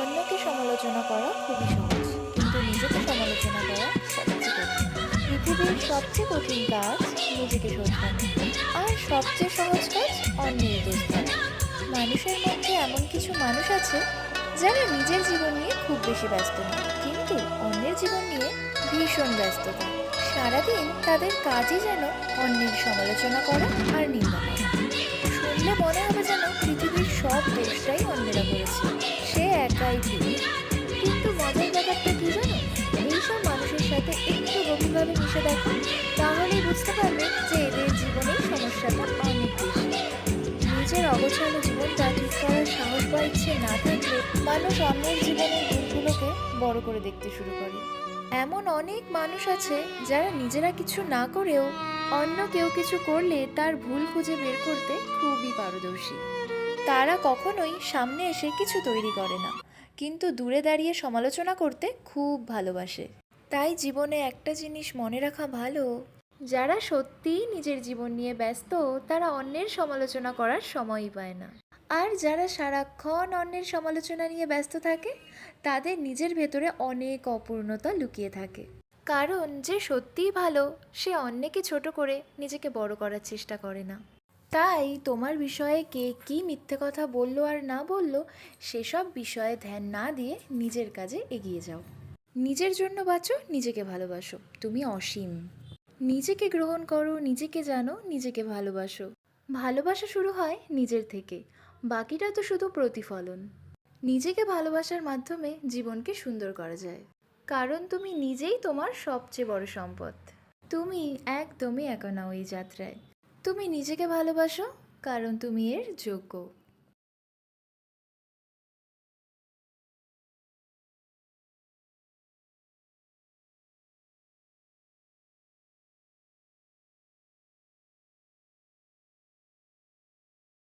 অন্যকে সমালোচনা করা খুবই সহজ, কিন্তু নিজেকে সমালোচনা করা সবচেয়ে কঠিন। পৃথিবীর সবচেয়ে কঠিন কাজ নিজেকে শোধরানো, আর সবচেয়ে সহজ কাজ অন্যের দোষ দেওয়া। মানুষের মধ্যে এমন কিছু মানুষ আছে যারা নিজের জীবন নিয়ে খুব বেশি ব্যস্ত নয়, কিন্তু অন্যের জীবন নিয়ে ভীষণ ব্যস্ত থাকে। সারাদিন তাদের কাজই যেন অন্যের সমালোচনা করা আর নিন্দা করা। শুনলে মনে হবে যেন পৃথিবীর সব দোষটাই অন্যেরা করেছে, সে একাই ভুল। কিন্তু মজার ব্যাপারটা কি জানো, এইসব মানুষের সাথে একটু গভীরভাবে মিশে দেখো, তাহলেই বুঝতে পারবে যে এদের জীবনের সমস্যাটা অনেক বেশি। নিজের অগোছালো জীবনটা ঠিক করার সাহস বা ইচ্ছে না থাকলে মানুষ অন্যের জীবনের ভুলগুলোকে বড় করে দেখতে শুরু করে। এমন অনেক মানুষ আছে যারা নিজেরা কিছু না করেও অন্য কেউ কিছু করলে তার ভুল খুঁজে বের করতে খুবই পারদর্শী। তারা কখনোই সামনে এসে কিছু তৈরি করে না, কিন্তু দূরে দাঁড়িয়ে সমালোচনা করতে খুব ভালোবাসে। তাই জীবনে একটা জিনিস মনে রাখা ভালো, যারা সত্যিই নিজের জীবন নিয়ে ব্যস্ত তারা অন্যের সমালোচনা করার সময়ই পায় না। আর যারা সারাক্ষণ অন্যের সমালোচনা নিয়ে ব্যস্ত থাকে তাদের নিজের ভেতরে অনেক অপূর্ণতা লুকিয়ে থাকে। কারণ যে সত্যিই ভালো সে অন্যকে ছোট করে নিজেকে বড় করার চেষ্টা করে না। তাই তোমার বিষয়ে কে কী মিথ্যে কথা বলল আর না বলল সেসব বিষয়ে ধ্যান না দিয়ে নিজের কাজে এগিয়ে যাও। নিজের জন্য বাঁচো, নিজেকে ভালোবাসো, তুমি অসীম। নিজেকে গ্রহণ করো, নিজেকে জানো, নিজেকে ভালোবাসো। ভালোবাসা শুরু হয় নিজের থেকে, বাকিটা তো শুধু প্রতিফলন। নিজেকে ভালোবাসার মাধ্যমে জীবনকে সুন্দর করা যায়, কারণ তুমি নিজেই তোমার সবচেয়ে বড় সম্পদ। তুমি একদমই একা নাও এই যাত্রায়। তুমি নিজেকে ভালোবাসো কারণ তুমি এর যোগ্য।